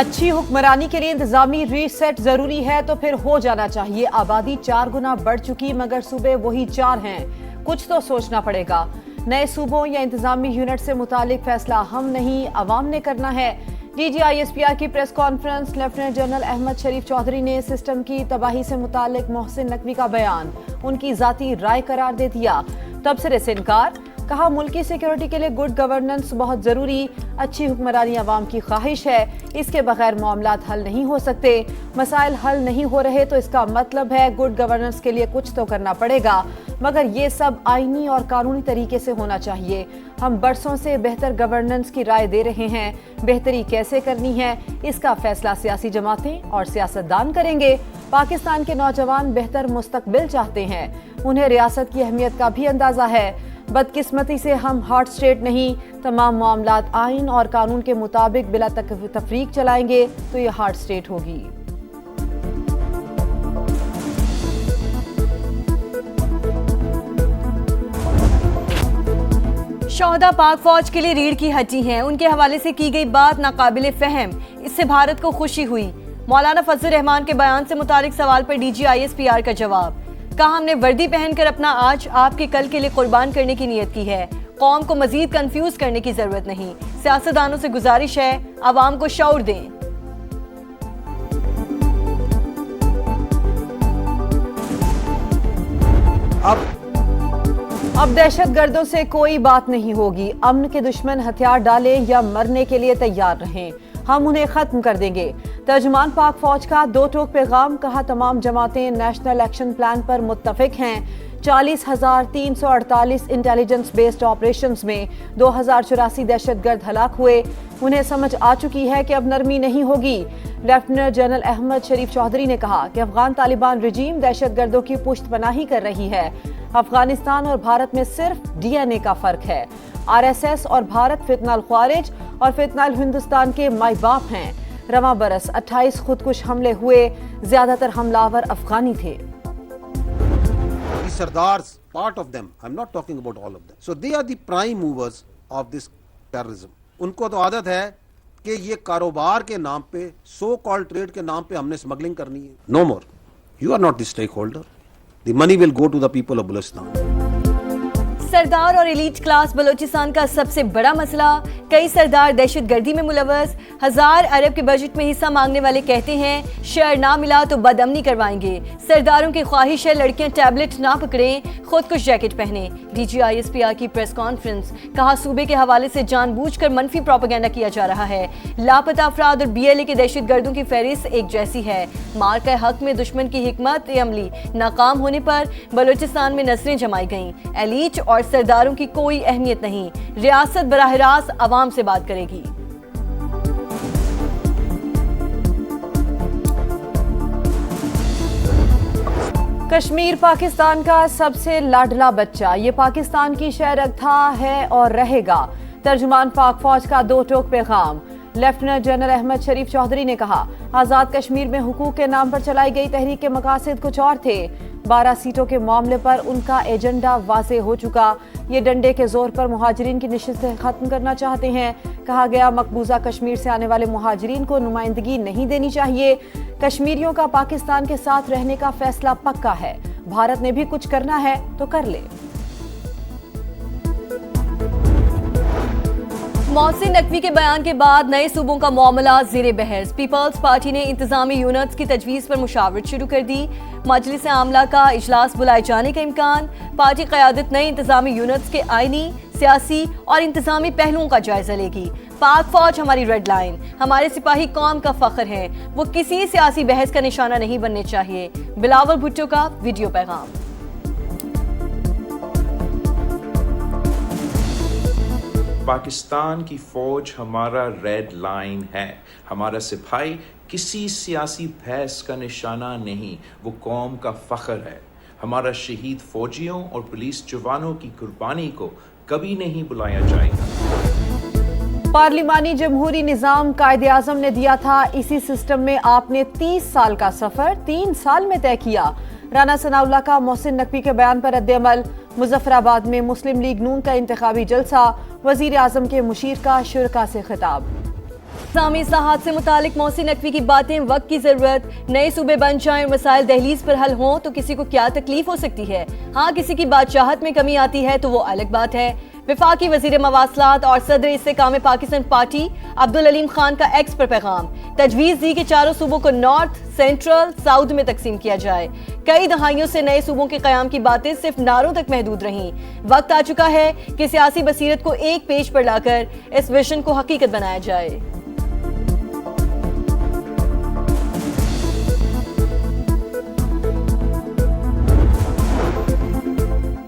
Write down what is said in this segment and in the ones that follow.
اچھی حکمرانی کے لیے انتظامی ری سیٹ ضروری ہے تو پھر ہو جانا چاہیے. آبادی 4 گنا بڑھ چکی مگر صوبے وہی 4 ہیں. کچھ تو سوچنا پڑے گا. نئے صوبوں یا انتظامی یونٹ سے متعلق فیصلہ ہم نہیں عوام نے کرنا ہے. D G I S P R کی press conference. Lieutenant general Ahmed Sharif Chaudhry نے سسٹم کی تباہی سے متعلق محسن نقوی کا بیان ان کی ذاتی رائے قرار دے دیا. تبصرے سے انکار. کہا ملکی سیکیورٹی کے لیے گڈ گورننس بہت ضروری. اچھی حکمرانی عوام کی خواہش ہے. اس کے بغیر معاملات حل نہیں ہو سکتے. مسائل حل نہیں ہو رہے تو اس کا مطلب ہے گڈ گورننس کے لیے کچھ تو کرنا پڑے گا مگر یہ سب آئینی اور قانونی طریقے سے ہونا چاہیے. ہم برسوں سے بہتر گورننس کی رائے دے رہے ہیں. بہتری کیسے کرنی ہے اس کا فیصلہ سیاسی جماعتیں اور سیاستدان کریں گے. پاکستان کے نوجوان بہتر مستقبل چاہتے ہیں. انہیں ریاست کی اہمیت کا بھی اندازہ ہے. بدقسمتی سے ہم ہارڈ اسٹیٹ نہیں. تمام معاملات آئین اور قانون کے مطابق بلا تفریق چلائیں گے تو یہ ہارڈ اسٹیٹ ہوگی. شہداء پاک فوج کے لیے ریڑھ کی ہڈی ہیں. ان کے حوالے سے کی گئی بات ناقابل فہم. اس سے بھارت کو خوشی ہوئی. مولانا فضل الرحمان کے بیان سے متعلق سوال پر D G I S P R کا جواب. کہا ہم نے وردی پہن کر اپنا آج آپ کے کل کے لیے قربان کرنے کی نیت کی ہے. قوم کو مزید کنفیوز کرنے کی ضرورت نہیں. سیاستدانوں سے گزارش ہے عوام کو شعور دیں. اب دہشت گردوں سے کوئی بات نہیں ہوگی. امن کے دشمن ہتھیار ڈالیں یا مرنے کے لیے تیار رہیں. ہم انہیں ختم کر دیں گے. ترجمان پاک فوج کا 2 ٹوک پیغام. کہا تمام جماعتیں نیشنل ایکشن پلان پر متفق ہیں. 40,348 انٹیلیجنس بیسڈ آپریشنز میں 2084 دہشت گرد ہلاک ہوئے. انہیں سمجھ آ چکی ہے کہ اب نرمی نہیں ہوگی. لیفٹیننٹ جنرل احمد شریف چودھری نے کہا کہ افغان طالبان رجیم دہشت گردوں کی پشت پناہی کر رہی ہے. افغانستان اور بھارت میں صرف ڈی این اے کا فرق ہے. آر ایس ایس اور بھارت فتنہ الخوارج اور فتنہ الہندوستان کے مائی باپ ہیں. رواں برس 28 خودکش حملے ہوئے. زیادہ تر حملہ افغانی تھے. Sardars, part of them, I'm not talking about all of them. So they are the prime movers of this terrorism. ان کو تو عادت ہے کہ یہ کاروبار کے نام پہ سو کال ٹریڈ کے نام پہ ہم نے اسمگلنگ کرنی ہے. No more. You are not the stakeholder. The money will go to the people of Balochistan. سردار اور ایلیٹ کلاس بلوچستان کا سب سے بڑا مسئلہ. کئی سردار دہشت گردی میں ملوث. 1000 ارب کے بجٹ میں حصہ مانگنے والے کہتے ہیں شیئر نہ ملا تو بد امنی کروائیں گے. سرداروں کی خواہش ہے لڑکیاں ٹیبلٹ نہ پکڑیں, خود کش جیکٹ پہنیں. D G I S P R کی پریس کانفرنس. کہا صوبے کے حوالے سے جان بوجھ کر منفی پروپیگنڈا کیا جا رہا ہے. لاپتہ افراد اور بی ایل اے کے دہشت گردوں کی فہرست ایک جیسی ہے. مارکہ حق میں دشمن کی حکمت عملی ناکام ہونے پر بلوچستان میں نظریں جمائی گئیں. ایلیٹ اور سرداروں کی کوئی اہمیت نہیں. ریاست براہ راست عوام سے بات کرے گی. کشمیر پاکستان کا سب سے لاڈلا بچہ. یہ پاکستان کی شہرت تھا, ہے اور رہے گا. ترجمان پاک فوج کا 2 ٹوک پیغام. لیفٹیننٹ جنرل احمد شریف چودھری نے کہا آزاد کشمیر میں حقوق کے نام پر چلائی گئی تحریک کے مقاصد کچھ اور تھے. 12 سیٹوں کے معاملے پر ان کا ایجنڈا واضح ہو چکا. یہ ڈنڈے کے زور پر مہاجرین کی نشستیں ختم کرنا چاہتے ہیں. کہا گیا مقبوضہ کشمیر سے آنے والے مہاجرین کو نمائندگی نہیں دینی چاہیے. کشمیریوں کا پاکستان کے ساتھ رہنے کا فیصلہ پکا ہے. بھارت نے بھی کچھ کرنا ہے تو کر لے. محسن نقوی کے بیان کے بعد نئے صوبوں کا معاملہ زیر بحث. پیپلز پارٹی نے انتظامی یونٹس کی تجویز پر مشاورت شروع کر دی. مجلس عاملہ کا اجلاس بلائے جانے کا امکان. پارٹی قیادت نئے انتظامی یونٹس کے آئینی, سیاسی اور انتظامی پہلوؤں کا جائزہ لے گی. پاک فوج ہماری ریڈ لائن. ہمارے سپاہی قوم کا فخر ہیں. وہ کسی سیاسی بحث کا نشانہ نہیں بننے چاہیے. بلاول بھٹو کا ویڈیو پیغام. پاکستان کی فوج ہمارا ریڈ لائن ہے. ہمارا سپاہی کسی سیاسی بحث کا نشانہ نہیں, وہ قوم کا فخر ہے. ہمارا شہید فوجیوں اور پولیس جوانوں کی قربانی کو کبھی نہیں بلایا جائے گا. پارلیمانی جمہوری نظام قائد اعظم نے دیا تھا. اسی سسٹم میں آپ نے 30 سال کا سفر 3 سال میں طے کیا. رانا ثناء اللہ کا محسن نقوی کے بیان پر رد عمل. مظفر آباد میں مسلم لیگ نون کا انتخابی جلسہ. وزیر اعظم کے مشیر کا شرکاء سے خطاب. इंतजामी इस्लाहात से मुतालिक मोहसिन नकवी की बातें वक्त की जरूरत, नए सूबे बन जाएं और मसाइल दहलीज पर हल हों तो किसी को क्या तकलीफ हो सकती है। हाँ, किसी की बादशाहत में कमी आती है तो वो अलग बात है। वफाकी वजीर मवासलात और सदर इस्तेकाम पाकिस्तान पार्टी अब्दुल अलीम खान का एक्स पर पैगाम, तजवीज़ दी कि चारों सूबों को नॉर्थ, सेंट्रल, साउथ में तकसीम किया जाए। कई दहाइयों से नए सूबों के क़याम की बातें सिर्फ नारों तक महदूद रहीं। वक्त आ चुका है कि सियासी बसीरत को एक पेज पर लाकर इस विजन को हकीकत बनाया जाए।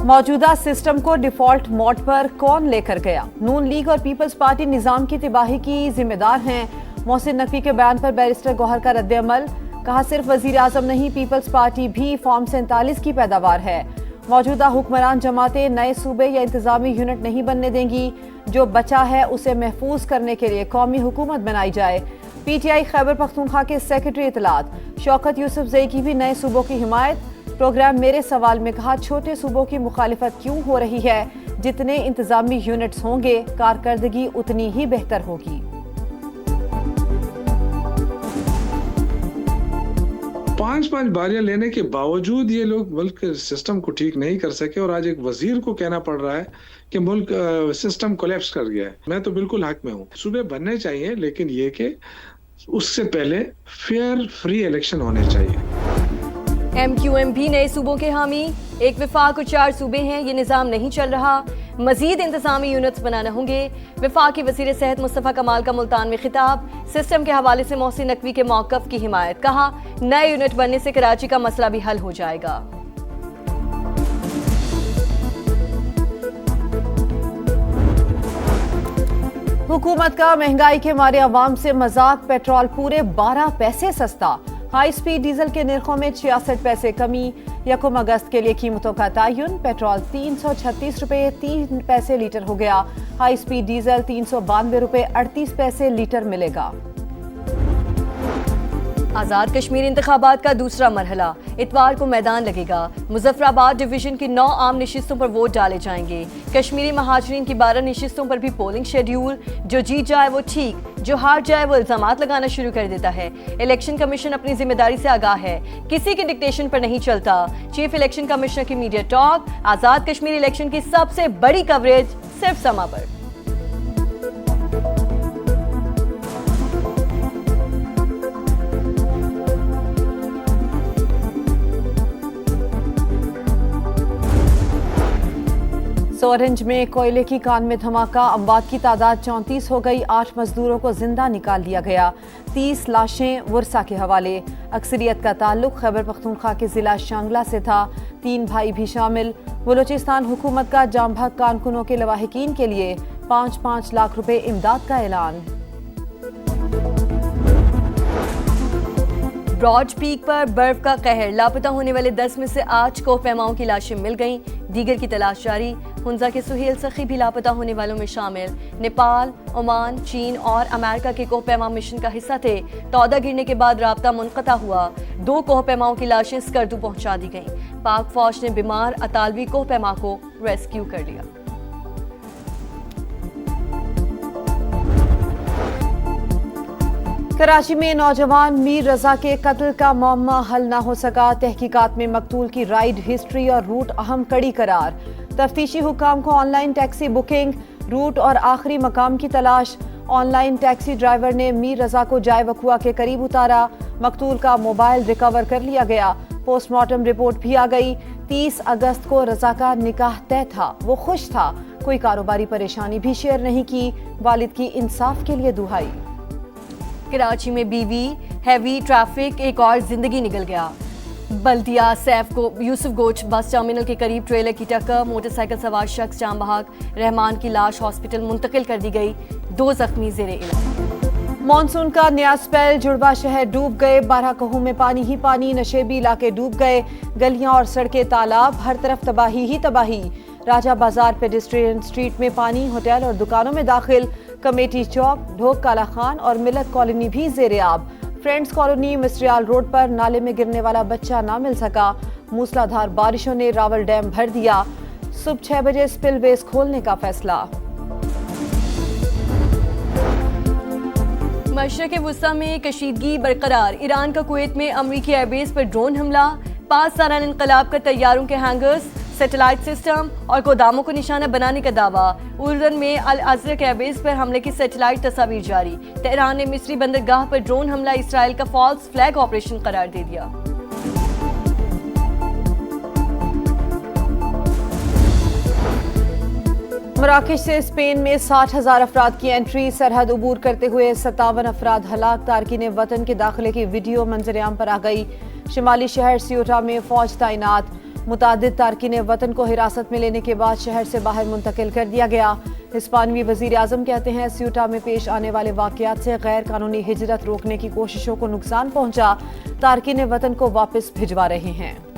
मौजूदा सिस्टम को डिफॉल्ट मोड पर कौन लेकर गया? नून लीग और पीपल्स पार्टी निजाम की तबाही की जिम्मेदार हैं। मोहसिन नकवी के बयान पर बैरिस्टर गौहर का रद्द-ए-अमल, कहा सिर्फ वजीर आजम नहीं, पीपल्स पार्टी भी फॉर्म 47 की पैदावार है। मौजूदा हुक्मरान जमातें नए सूबे या इंतजामी यूनिट नहीं बनने देंगी। जो बचा है उसे महफूज करने के लिए कौमी हुकूमत बनाई जाए। PTI खैबर पख्तूनख्वा के सेक्रेटरी इतलात शौकत यूसुफजई की भी नए सूबों की हिमायत। प्रोग्राम मेरे सवाल में कहा, छोटे सूबों की मुखालिफत क्यों हो रही है? जितने इंतजामी यूनिट्स होंगे कारकर्दगी उतनी ही बेहतर होगी। 5-5 बारियां लेने के बावजूद ये लोग मुल्क के सिस्टम को ठीक नहीं कर सके और आज एक वजीर को कहना पड़ रहा है कि मुल्क सिस्टम कोलैप्स कर गया है। मैं तो बिल्कुल हक में हूँ, सूबे बनने चाहिए, लेकिन ये कि उससे पहले फेयर फ्री इलेक्शन होने चाहिए। MQM भी नए सूबों के हामी, एक वफाक और 4 सूबे हैं, ये निज़ाम नहीं चल रहा, मजीद इंतजामी यूनिट्स बनाना होंगे। वफाकी वज़ीर सेहत मुस्तफ़ा कमाल का मुल्तान में खिताब, सिस्टम के हवाले से मोहसिन नकवी के मौक़िफ़ की हिमायत, कहा नए यूनिट बनने से कराची का मसला भी हल हो जाएगा। हुकूमत का महंगाई के मारे अवाम से मजाक, पेट्रोल पूरे 12 पैसे सस्ता। हाई स्पीड डीजल के निर्खों में 66 पैसे कमी। 1 अगस्त के लिए कीमतों का तयन, पेट्रोल 336 रुपये 3 पैसे लीटर हो गया। हाई स्पीड डीजल 392 रुपये 38 पैसे लीटर मिलेगा। आज़ाद कश्मीर इंतखाबात का दूसरा मरहला, इतवार को मैदान लगेगा। मुजफ्फराबाद डिवीजन की 9 आम नशिस्तों पर वोट डाले जाएंगे। कश्मीरी महाजरीन की 12 नशिस्तों पर भी पोलिंग शेड्यूल। जो जीत जाए वो ठीक, जो हार जाए वो इल्जामात लगाना शुरू कर देता है। इलेक्शन कमीशन अपनी जिम्मेदारी से आगाह है, किसी के डिक्टेशन पर नहीं चलता। चीफ इलेक्शन कमिश्नर की media talk, Azad Kashmir election की सबसे बड़ी कवरेज सिर्फ समा पर। सोरेंज में कोयले की कान में धमाका, अमवात की तादाद 34 हो गई। 8 मजदूरों को जिंदा निकाल लिया गया। 30 लाशें वर्सा के हवाले। अक्सरियत का ताल्लुक खैबर पख्तूनख्वा के जिला शांगला से था। 3 भाई भी शामिल। बलूचिस्तान हुकूमत का जाम भाग कारकुनों के लवाहिकीन के लिए 5-5 लाख रुपए इमदाद का ऐलान। ब्रॉड पीक पर बर्फ का कहर, लापता होने वाले 10 में से 8 कोह पैमाओं की लाशें मिल गईं, दीगर की तलाश जारी। हुंजा के सुहेल सखी भी लापता होने वालों में शामिल। नेपाल, ओमान, चीन और अमेरिका के कोह पैमा मिशन का हिस्सा थे। तौदा गिरने के बाद राब्ता मुनक़ता हुआ। 2 कोह पैमाओं की लाशें स्कर्दू पहुंचा दी गईं। पाक फौज ने बीमार अतालवी कोह पैमा को रेस्क्यू कर लिया। कराची में नौजवान मीर रजा के कत्ल का मामला हल न हो सका। तहकीकात में मकतूल की राइड हिस्ट्री और रूट अहम कड़ी करार। तफ्तीशी हुकाम को ऑनलाइन टैक्सी बुकिंग, रूट और आखिरी मकाम की तलाश। ऑनलाइन टैक्सी ड्राइवर ने मीर रजा को जाए वकुआ के करीब उतारा। मकतूल का मोबाइल रिकवर कर लिया गया। पोस्टमार्टम रिपोर्ट भी आ गई। 30 अगस्त को रजा का निकाह तय था, वो खुश था, कोई कारोबारी परेशानी भी शेयर नहीं की। वालिद की इंसाफ के लिए दुहाई। कराची में बीवी हैवी ट्रैफिक, एक और जिंदगी निकल गया। बल्दिया सैफ को यूसुफ गोच बस टर्मिनल के करीब ट्रेलर की टक्कर, मोटरसाइकिल सवार शख्स जाम बहक। रहमान की लाश हॉस्पिटल मुंतकिल कर दी गई, 2 जख्मी जेरे इलाज। मॉनसून का नया स्पेल, जुड़वा शहर डूब गए। 12 कहूं में पानी ही पानी, नशेबी इलाके डूब गए। गलियां और सड़कें तालाब, हर तरफ तबाही ही तबाही। राजा बाजार पेडिस्ट्रियन स्ट्रीट में पानी, होटल और दुकानों में दाखिल। कमेटी चौक, ढोक काला खान और मिलत कॉलोनी भी जेरे आब। फ्रेंड्स कॉलोनी मिस्ट्रियाल रोड पर नाले में गिरने वाला बच्चा ना मिल सका। मूसलाधार बारिशों ने रावल डैम भर दिया। सुबह 6 बजे स्पिलवेज खोलने का फैसला। मशरक़ वुस्ता में कशीदगी बरकरार, ईरान का कुवैत में अमरीकी एयरबेस पर ड्रोन हमला, 5 सालाना इंकलाब का तैयारों के हैंगर्स, सैटेलाइट सिस्टम और गोदामों को निशाना बनाने का दावा। उर्दन में अल अज़रक एयरबेस पर हमले की सैटेलाइट तस्वीर जारी। तेहरान ने मिस्री बंदरगाह पर ड्रोन हमला इसराइल का फॉल्स फ्लैग ऑपरेशन करार दे दिया। मराकश से स्पेन में 60,000 अफराद की एंट्री, सरहद अबूर करते हुए 57 अफराद हलाक, तारकीन वतन के दाखिले की वीडियो मंजरेआम पर आ गई। शिमाली शहर सियोटा में फौज तैनात, मुतादिद तारकीन वतन को हिरासत में लेने के बाद शहर से बाहर मुंतकिल कर दिया गया। हिस्पानवी वजीर आजम कहते हैं सियोटा में पेश आने वाले वाकयात से गैर कानूनी हिजरत रोकने की कोशिशों को नुकसान पहुंचा, तारकीन वतन को वापस भिजवा रहे हैं।